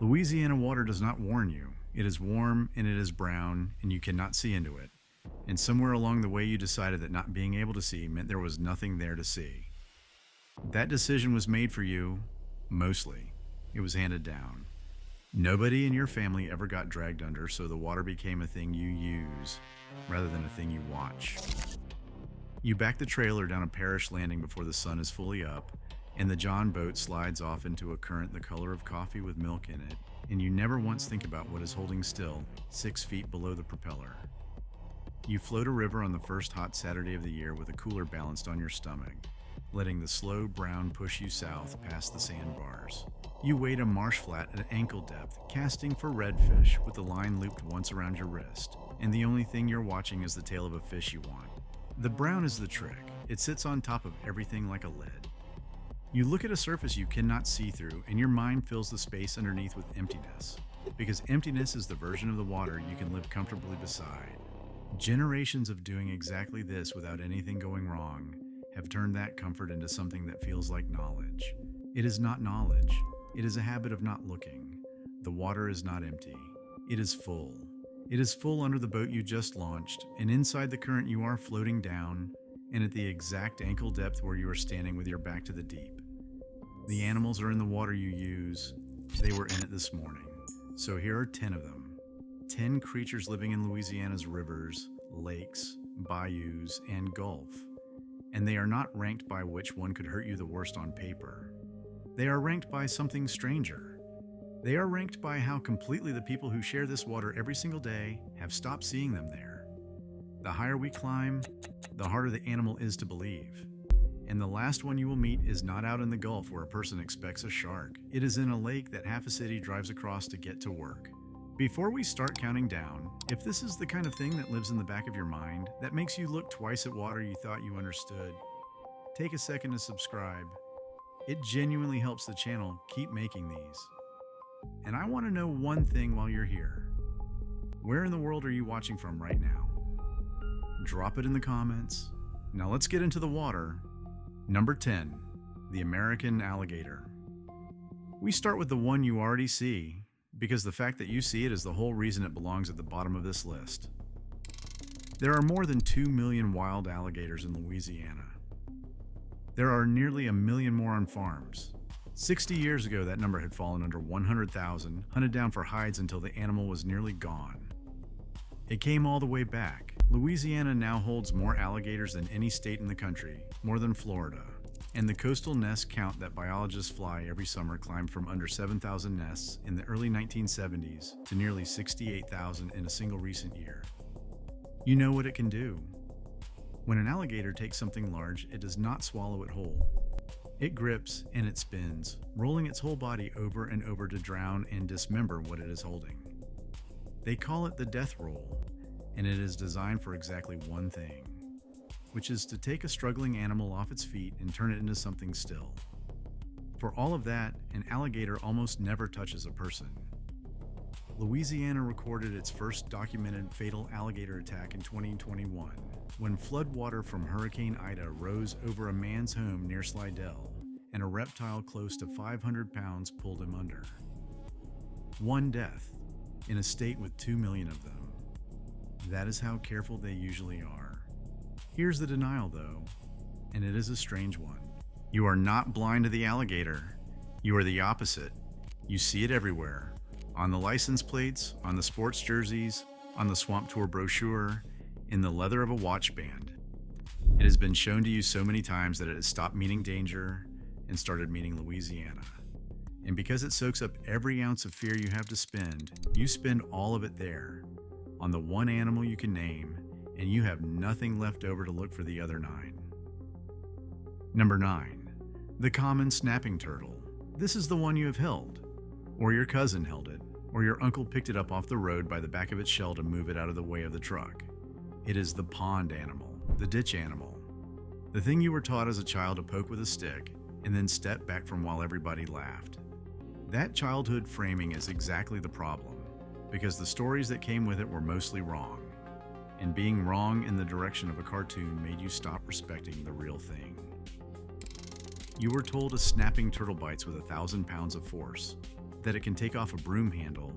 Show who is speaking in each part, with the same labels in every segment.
Speaker 1: Louisiana water does not warn you. It is warm and it is brown and you cannot see into it. And somewhere along the way you decided that not being able to see meant there was nothing there to see. That decision was made for you, mostly. It was handed down. Nobody in your family ever got dragged under, so the water became a thing you use rather than a thing you watch. You back the trailer down a parish landing before the sun is fully up, and the John boat slides off into a current the color of coffee with milk in it, and you never once think about what is holding still 6 feet below the propeller. You float a river on the first hot Saturday of the year with a cooler balanced on your stomach, letting the slow brown push you south past the sandbars. You wade a marsh flat at ankle depth, casting for redfish with the line looped once around your wrist, and the only thing you're watching is the tail of a fish you want. The brown is the trick. It sits on top of everything like a lid. You look at a surface you cannot see through, and your mind fills the space underneath with emptiness, because emptiness is the version of the water you can live comfortably beside. Generations of doing exactly this without anything going wrong have turned that comfort into something that feels like knowledge. It is not knowledge. It is a habit of not looking. The water is not empty. It is full. It is full under the boat you just launched, and inside the current you are floating down, and at the exact ankle depth where you are standing with your back to the deep. The animals are in the water you use. They were in it this morning. So here are 10 of them. 10 creatures living in Louisiana's rivers, lakes, bayous, and gulf. And they are not ranked by which one could hurt you the worst on paper. They are ranked by something stranger. They are ranked by how completely the people who share this water every single day have stopped seeing them there. The higher we climb, the harder the animal is to believe. And the last one you will meet is not out in the Gulf where a person expects a shark. It is in a lake that half a city drives across to get to work. Before we start counting down, if this is the kind of thing that lives in the back of your mind, that makes you look twice at water you thought you understood, take a second to subscribe. It genuinely helps the channel keep making these. And I want to know one thing while you're here. Where in the world are you watching from right now? Drop it in the comments. Now let's get into the water. Number 10, the American alligator. We start with the one you already see, because the fact that you see it is the whole reason it belongs at the bottom of this list. There are more than 2 million wild alligators in Louisiana. There are nearly 1 million more on farms. 60 years ago, that number had fallen under 100,000, hunted down for hides until the animal was nearly gone. It came all the way back. Louisiana now holds more alligators than any state in the country, more than Florida. And the coastal nest count that biologists fly every summer climbed from under 7,000 nests in the early 1970s to nearly 68,000 in a single recent year. You know what it can do. When an alligator takes something large, it does not swallow it whole. It grips and it spins, rolling its whole body over and over to drown and dismember what it is holding. They call it the death roll, and it is designed for exactly one thing, which is to take a struggling animal off its feet and turn it into something still. For all of that, an alligator almost never touches a person. Louisiana recorded its first documented fatal alligator attack in 2021, when floodwater from Hurricane Ida rose over a man's home near Slidell, and a reptile close to 500 pounds pulled him under. One death, in a state with 2 million of them. That is how careful they usually are. Here's the denial though, and it is a strange one. You are not blind to the alligator. You are the opposite. You see it everywhere. On the license plates, on the sports jerseys, on the Swamp Tour brochure, in the leather of a watch band. It has been shown to you so many times that it has stopped meaning danger and started meaning Louisiana. And because it soaks up every ounce of fear you have to spend, you spend all of it there, on the one animal you can name, and you have nothing left over to look for the other 9. Number 9, the common snapping turtle. This is the one you have held, or your cousin held it, or your uncle picked it up off the road by the back of its shell to move it out of the way of the truck. It is the pond animal, the ditch animal, the thing you were taught as a child to poke with a stick and then step back from while everybody laughed. That childhood framing is exactly the problem, because the stories that came with it were mostly wrong, and being wrong in the direction of a cartoon made you stop respecting the real thing. You were told a snapping turtle bites with 1,000 pounds of force. that it can take off a broom handle,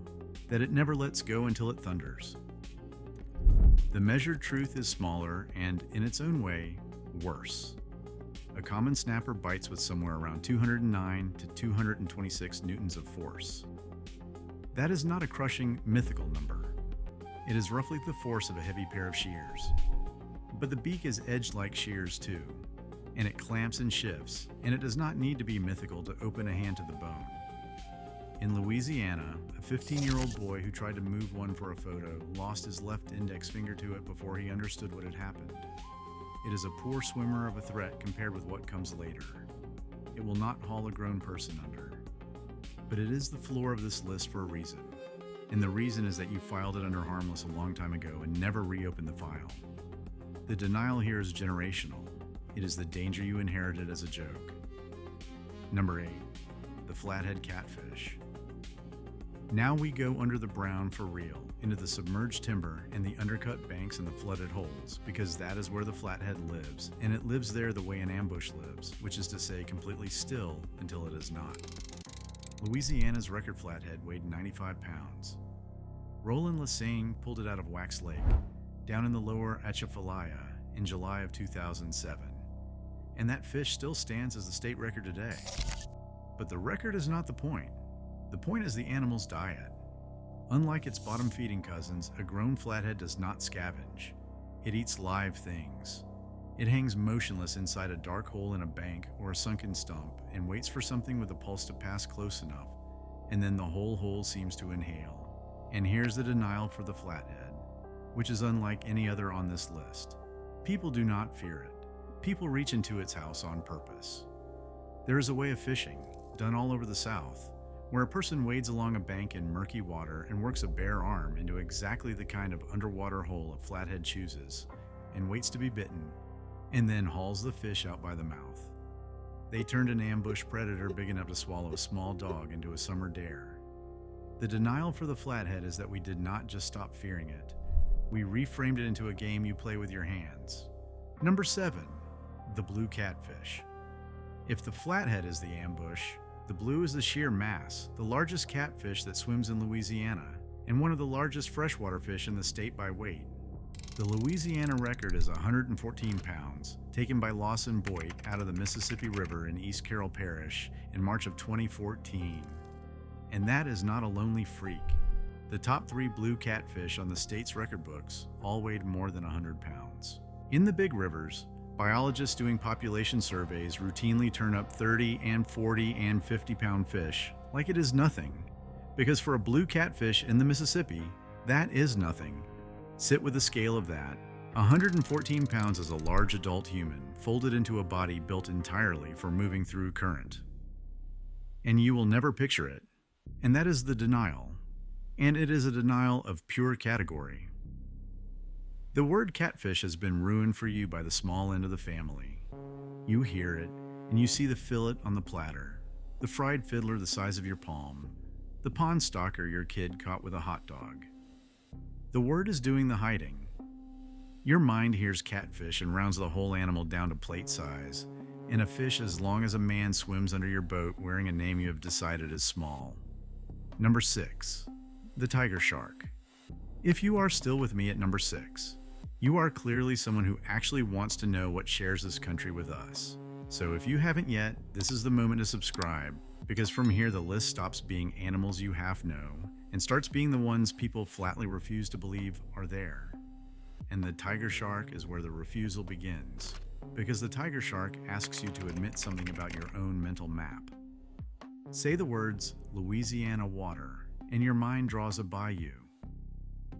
Speaker 1: that it never lets go until it thunders. The measured truth is smaller and, in its own way, worse. A common snapper bites with somewhere around 209 to 226 newtons of force. That is not a crushing, mythical number. It is roughly the force of a heavy pair of shears. But the beak is edged like shears too, and it clamps and shifts, and it does not need to be mythical to open a hand to the bone. In Louisiana, a 15-year-old boy who tried to move one for a photo lost his left index finger to it before he understood what had happened. It is a poor swimmer of a threat compared with what comes later. It will not haul a grown person under. But it is the floor of this list for a reason. And the reason is that you filed it under harmless a long time ago and never reopened the file. The denial here is generational. It is the danger you inherited as a joke. Number 8. The flathead catfish. Now we go under the brown for real, into the submerged timber and the undercut banks and the flooded holes, because that is where the flathead lives, and it lives there the way an ambush lives, which is to say completely still until it is not. Louisiana's record flathead weighed 95 pounds. Roland Lassaigne pulled it out of Wax Lake, down in the lower Atchafalaya, in July of 2007. And that fish still stands as the state record today. But the record is not the point. The point is the animal's diet. Unlike its bottom-feeding cousins, a grown flathead does not scavenge. It eats live things. It hangs motionless inside a dark hole in a bank or a sunken stump and waits for something with a pulse to pass close enough, and then the whole hole seems to inhale. And here's the denial for the flathead, which is unlike any other on this list. People do not fear it. People reach into its house on purpose. There is a way of fishing, done all over the South, where a person wades along a bank in murky water and works a bare arm into exactly the kind of underwater hole a flathead chooses, and waits to be bitten, and then hauls the fish out by the mouth. They turned an ambush predator big enough to swallow a small dog into a summer dare. The denial for the flathead is that we did not just stop fearing it. We reframed it into a game you play with your hands. Number 7. The blue catfish. If the flathead is the ambush, the blue is the sheer mass, the largest catfish that swims in Louisiana, and one of the largest freshwater fish in the state by weight. The Louisiana record is 114 pounds, taken by Lawson Boyd out of the Mississippi River in East Carroll Parish in March of 2014. And that is not a lonely freak. The top 3 blue catfish on the state's record books all weighed more than 100 pounds. In the big rivers, biologists doing population surveys routinely turn up 30 and 40 and 50-pound fish like it is nothing, because for a blue catfish in the Mississippi, that is nothing. Sit with a scale of that. 114 pounds is a large adult human folded into a body built entirely for moving through current. And you will never picture it. And that is the denial. And it is a denial of pure category. The word catfish has been ruined for you by the small end of the family. You hear it, and you see the fillet on the platter, the fried fiddler the size of your palm, the pond stalker your kid caught with a hot dog. The word is doing the hiding. Your mind hears catfish and rounds the whole animal down to plate size, and a fish as long as a man swims under your boat wearing a name you have decided is small. Number 6. The tiger shark. If you are still with me at number 6, you are clearly someone who actually wants to know what shares this country with us. So if you haven't yet, this is the moment to subscribe, because from here the list stops being animals you half know and starts being the ones people flatly refuse to believe are there. And the tiger shark is where the refusal begins, because the tiger shark asks you to admit something about your own mental map. Say the words Louisiana water, and your mind draws a bayou.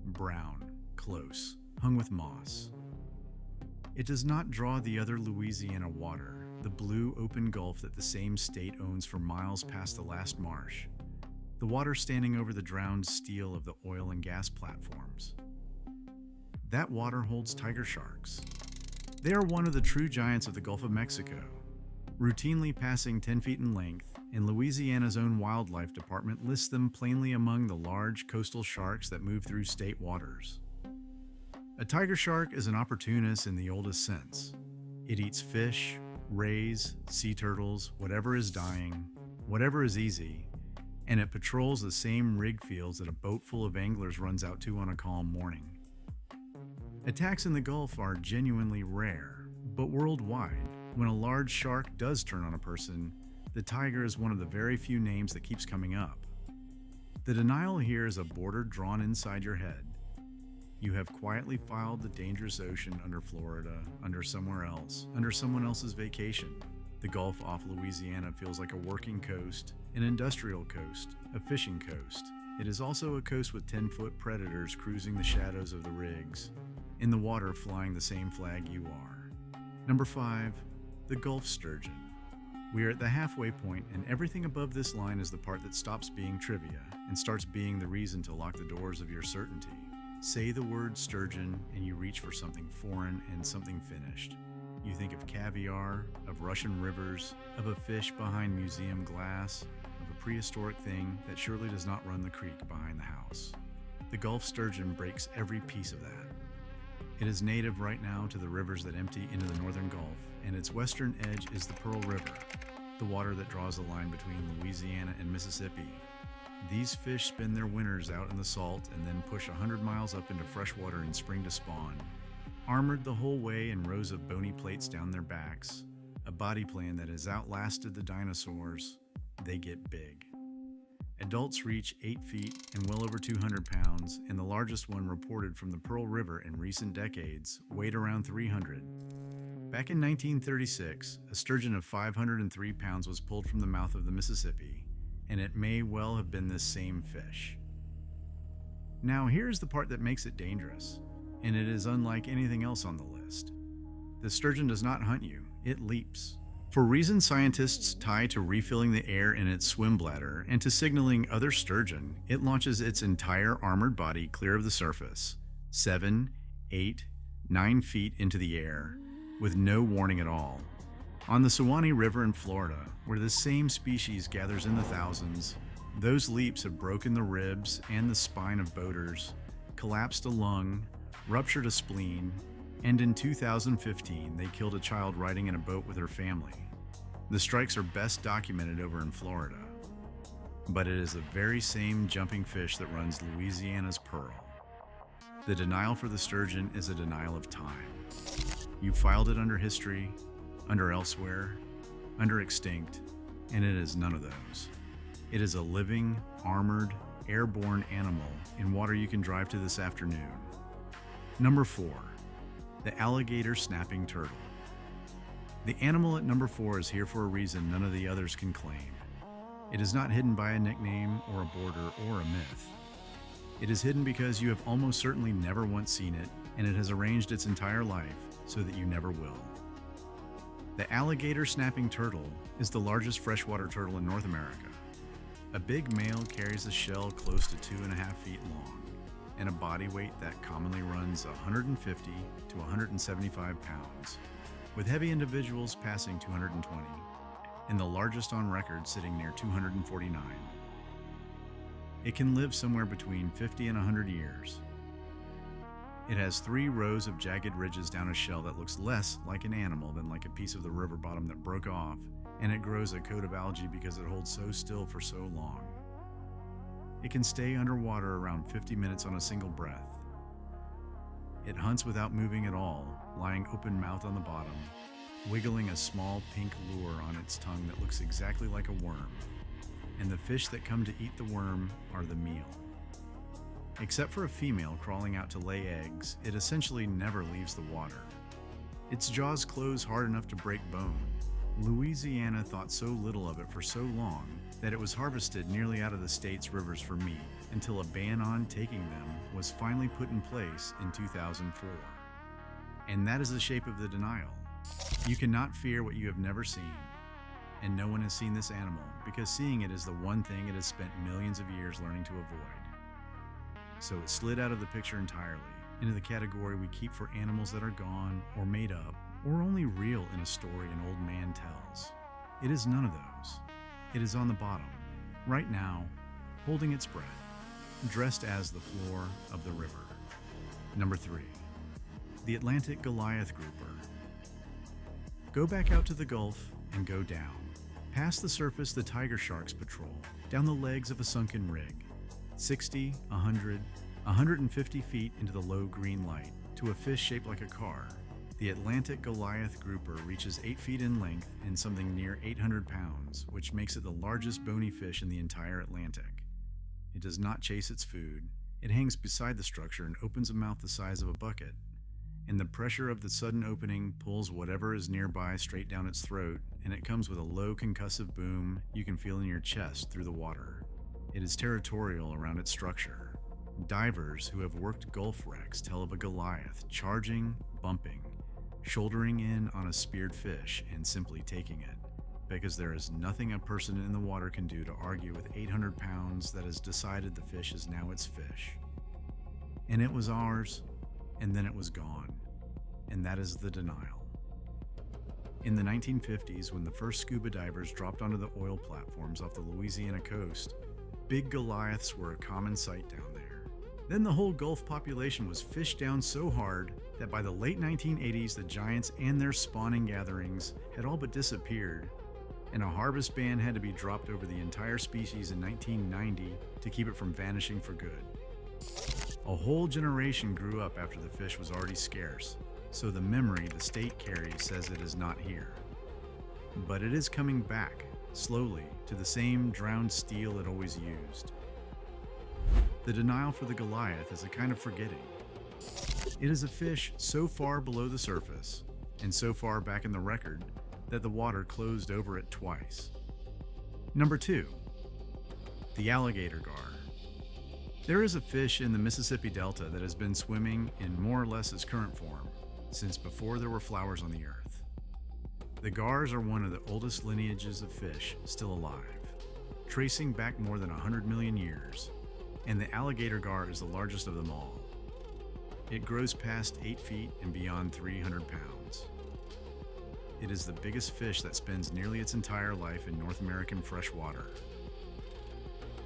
Speaker 1: Brown, close, hung with moss. It does not draw the other Louisiana water, the blue open gulf that the same state owns for miles past the last marsh, the water standing over the drowned steel of the oil and gas platforms. That water holds tiger sharks. They are one of the true giants of the Gulf of Mexico, routinely passing 10 feet in length, and Louisiana's own wildlife department lists them plainly among the large coastal sharks that move through state waters. A tiger shark is an opportunist in the oldest sense. It eats fish, rays, sea turtles, whatever is dying, whatever is easy, and it patrols the same rig fields that a boat full of anglers runs out to on a calm morning. Attacks in the Gulf are genuinely rare, but worldwide, when a large shark does turn on a person, the tiger is one of the very few names that keeps coming up. The denial here is a border drawn inside your head. You have quietly filed the dangerous ocean under Florida, under somewhere else, under someone else's vacation. The Gulf off Louisiana feels like a working coast, an industrial coast, a fishing coast. It is also a coast with 10-foot predators cruising the shadows of the rigs, in the water flying the same flag you are. Number 5, the Gulf sturgeon. We are at the halfway point, and everything above this line is the part that stops being trivia and starts being the reason to lock the doors of your certainty. Say the word sturgeon and you reach for something foreign and something finished. You think of caviar, of Russian rivers, of a fish behind museum glass, of a prehistoric thing that surely does not run the creek behind the house. The Gulf sturgeon breaks every piece of that. It is native right now to the rivers that empty into the northern Gulf, and its western edge is the Pearl River, the water that draws the line between Louisiana and Mississippi. These fish spend their winters out in the salt and then push 100 miles up into fresh water in spring to spawn. Armored the whole way in rows of bony plates down their backs, a body plan that has outlasted the dinosaurs, they get big. Adults reach 8 feet and well over 200 pounds, and the largest one reported from the Pearl River in recent decades weighed around 300. Back in 1936, a sturgeon of 503 pounds was pulled from the mouth of the Mississippi, and it may well have been this same fish. Now here's the part that makes it dangerous, and it is unlike anything else on the list. The sturgeon does not hunt you, it leaps. For reasons scientists tie to refilling the air in its swim bladder and to signaling other sturgeon, it launches its entire armored body clear of the surface, 7, 8, 9 feet into the air, with no warning at all. On the Suwannee River in Florida, where this same species gathers in the thousands, those leaps have broken the ribs and the spine of boaters, collapsed a lung, ruptured a spleen, and in 2015 they killed a child riding in a boat with her family. The strikes are best documented over in Florida, but it is the very same jumping fish that runs Louisiana's Pearl. The denial for the sturgeon is a denial of time. You filed it under history, under elsewhere, under extinct, and it is none of those. It is a living, armored, airborne animal in water you can drive to this afternoon. Number 4, the alligator snapping turtle. The animal at number 4 is here for a reason none of the others can claim. It is not hidden by a nickname or a border or a myth. It is hidden because you have almost certainly never once seen it, and it has arranged its entire life so that you never will. The alligator snapping turtle is the largest freshwater turtle in North America. A big male carries a shell close to 2.5 feet long and a body weight that commonly runs 150 to 175 pounds, with heavy individuals passing 220, and the largest on record sitting near 249. It can live somewhere between 50 and 100 years. It has 3 rows of jagged ridges down a shell that looks less like an animal than like a piece of the river bottom that broke off, and it grows a coat of algae because it holds so still for so long. It can stay underwater around 50 minutes on a single breath. It hunts without moving at all, lying open mouth on the bottom, wiggling a small pink lure on its tongue that looks exactly like a worm, and the fish that come to eat the worm are the meal. Except for a female crawling out to lay eggs, it essentially never leaves the water. Its jaws close hard enough to break bone. Louisiana thought so little of it for so long that it was harvested nearly out of the state's rivers for meat until a ban on taking them was finally put in place in 2004. And that is the shape of the denial. You cannot fear what you have never seen, and no one has seen this animal because seeing it is the one thing it has spent millions of years learning to avoid. So it slid out of the picture entirely, into the category we keep for animals that are gone or made up or only real in a story an old man tells. It is none of those. It is on the bottom, right now, holding its breath, dressed as the floor of the river. Number 3, the Atlantic Goliath grouper. Go back out to the Gulf and go down, Past the surface, the tiger sharks patrol, down the legs of a sunken rig, 60, 100, 150 feet into the low green light, to a fish shaped like a car. The Atlantic Goliath grouper reaches 8 feet in length and something near 800 pounds, which makes it the largest bony fish in the entire Atlantic. It does not chase its food. It hangs beside the structure and opens a mouth the size of a bucket. And the pressure of the sudden opening pulls whatever is nearby straight down its throat, and it comes with a low concussive boom you can feel in your chest through the water. It is territorial around its structure. Divers who have worked Gulf wrecks tell of a Goliath charging, bumping, shouldering in on a speared fish and simply taking it, because there is nothing a person in the water can do to argue with 800 pounds that has decided the fish is now its fish. And it was ours, and then it was gone. And that is the denial. In the 1950s, when the first scuba divers dropped onto the oil platforms off the Louisiana coast, big Goliaths were a common sight down there. Then the whole Gulf population was fished down so hard that by the late 1980s, the giants and their spawning gatherings had all but disappeared, and a harvest ban had to be dropped over the entire species in 1990 to keep it from vanishing for good. A whole generation grew up after the fish was already scarce, so the memory the state carries says it is not here. But it is coming back, slowly, to the same drowned steel it always used. The denial for the Goliath is a kind of forgetting. It is a fish so far below the surface, and so far back in the record, that the water closed over it twice. Number 2. The alligator gar. There is a fish in the Mississippi Delta that has been swimming in more or less its current form since before there were flowers on the earth. The gars are one of the oldest lineages of fish still alive, tracing back more than 100 million years, and the alligator gar is the largest of them all. It grows past 8 feet and beyond 300 pounds. It is the biggest fish that spends nearly its entire life in North American freshwater.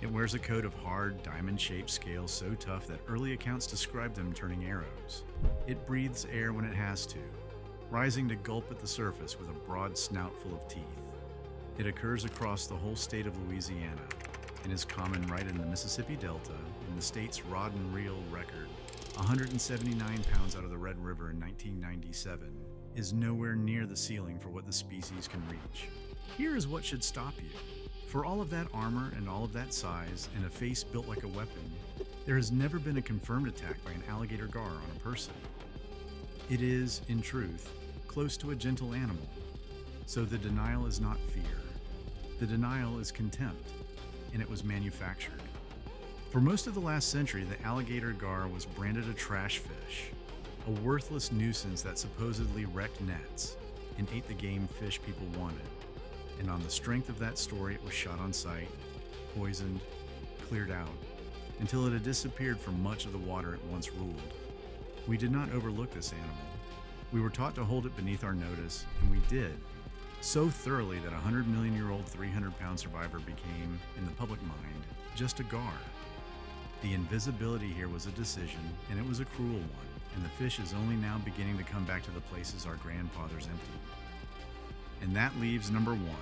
Speaker 1: It wears a coat of hard, diamond-shaped scales so tough that early accounts describe them turning arrows. It breathes air when it has to, rising to gulp at the surface with a broad snout full of teeth. It occurs across the whole state of Louisiana and is common right in the Mississippi Delta, in the state's rod and reel record. 179 pounds out of the Red River in 1997 is nowhere near the ceiling for what the species can reach. Here is what should stop you. For all of that armor and all of that size and a face built like a weapon, there has never been a confirmed attack by an alligator gar on a person. It is, in truth, close to a gentle animal. So the denial is not fear. The denial is contempt, and it was manufactured. For most of the last century, the alligator gar was branded a trash fish, a worthless nuisance that supposedly wrecked nets and ate the game fish people wanted. And on the strength of that story, it was shot on sight, poisoned, cleared out, until it had disappeared from much of the water it once ruled. We did not overlook this animal. We were taught to hold it beneath our notice, and we did, so thoroughly that a 100-million-year-old 300-pound survivor became, in the public mind, just a gar. The invisibility here was a decision, and it was a cruel one, and the fish is only now beginning to come back to the places our grandfathers emptied. And that leaves number one.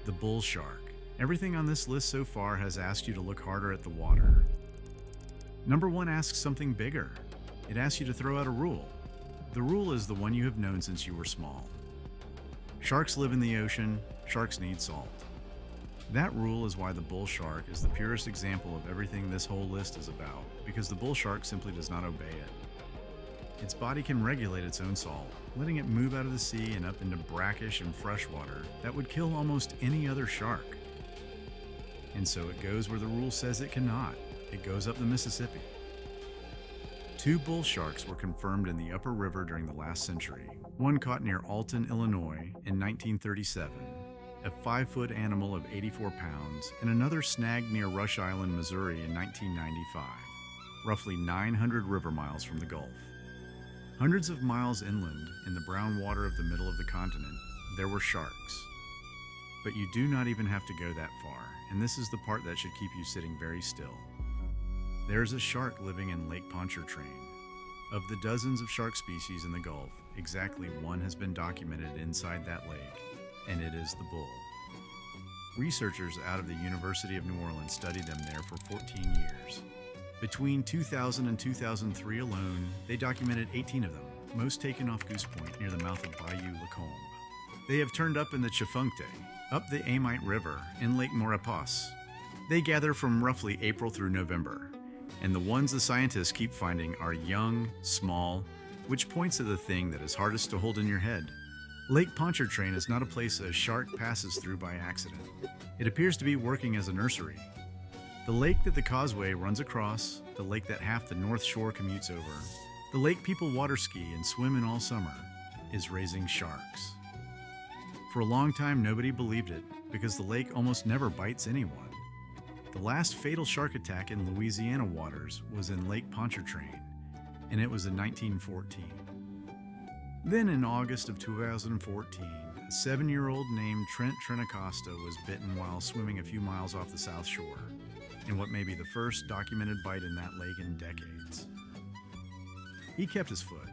Speaker 1: The bull shark. Everything on this list so far has asked you to look harder at the water. Number 1 asks something bigger. It asks you to throw out a rule. The rule is the one you have known since you were small. Sharks live in the ocean. Sharks need salt. That rule is why the bull shark is the purest example of everything this whole list is about, because the bull shark simply does not obey it. Its body can regulate its own salt, letting it move out of the sea and up into brackish and freshwater that would kill almost any other shark. And so it goes where the rule says it cannot. It goes up the Mississippi. 2 bull sharks were confirmed in the upper river during the last century. One caught near Alton, Illinois in 1937, a 5-foot animal of 84 pounds, and another snagged near Rush Island, Missouri in 1995, roughly 900 river miles from the Gulf. Hundreds of miles inland, in the brown water of the middle of the continent, there were sharks. But you do not even have to go that far, and this is the part that should keep you sitting very still. There is a shark living in Lake Pontchartrain. Of the dozens of shark species in the Gulf, exactly one has been documented inside that lake, and it is the bull. Researchers out of the University of New Orleans studied them there for 14 years. Between 2000 and 2003 alone, they documented 18 of them, most taken off Goose Point near the mouth of Bayou Lacombe. They have turned up in the Chifuncte, up the Amite River, in Lake Maurepas. They gather from roughly April through November, and the ones the scientists keep finding are young, small, which points to the thing that is hardest to hold in your head. Lake Pontchartrain is not a place a shark passes through by accident. It appears to be working as a nursery. The lake that the causeway runs across, the lake that half the North Shore commutes over, the lake people water ski and swim in all summer, is raising sharks. For a long time, nobody believed it because the lake almost never bites anyone. The last fatal shark attack in Louisiana waters was in Lake Pontchartrain, and it was in 1914. Then in August of 2014, a 7-year-old named Trent Trinacosta was bitten while swimming a few miles off the South Shore, in what may be the first documented bite in that lake in decades. He kept his foot.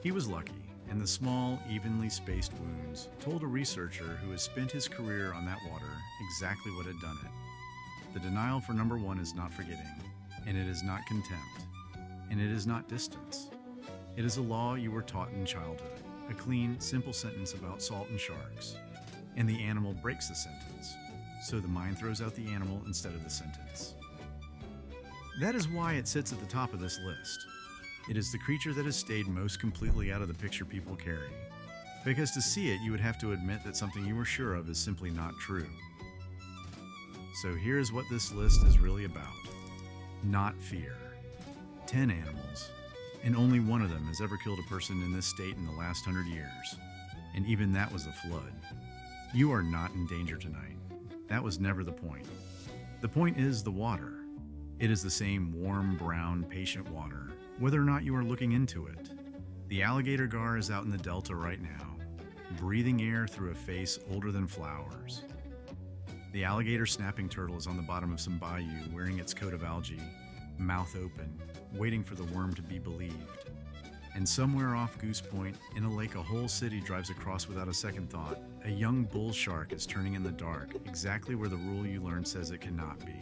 Speaker 1: He was lucky, and the small, evenly spaced wounds told a researcher who has spent his career on that water exactly what had done it. The denial for number one is not forgetting, and it is not contempt, and it is not distance. It is a law you were taught in childhood, a clean, simple sentence about salt and sharks, and the animal breaks the sentence, so the mind throws out the animal instead of the sentence. That is why it sits at the top of this list. It is the creature that has stayed most completely out of the picture people carry, because to see it you would have to admit that something you were sure of is simply not true. So here's what this list is really about. Not fear. 10 animals, and only one of them has ever killed a person in this state in the last 100 years, and even that was a flood. You are not in danger tonight. That was never the point. The point is the water. It is the same warm, brown, patient water, whether or not you are looking into it. The alligator gar is out in the delta right now, breathing air through a face older than flowers. The alligator snapping turtle is on the bottom of some bayou wearing its coat of algae, mouth open, waiting for the worm to be believed. And somewhere off Goose Point, in a lake a whole city drives across without a second thought, a young bull shark is turning in the dark, exactly where the rule you learned says it cannot be.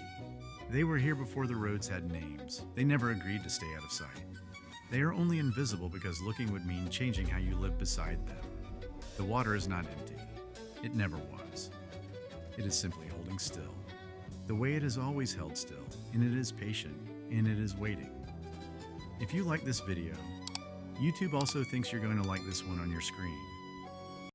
Speaker 1: They were here before the roads had names. They never agreed to stay out of sight. They are only invisible because looking would mean changing how you live beside them. The water is not empty. It never was. It is simply holding still. The way it has always held still, and it is patient, and it is waiting. If you like this video, YouTube also thinks you're going to like this one on your screen.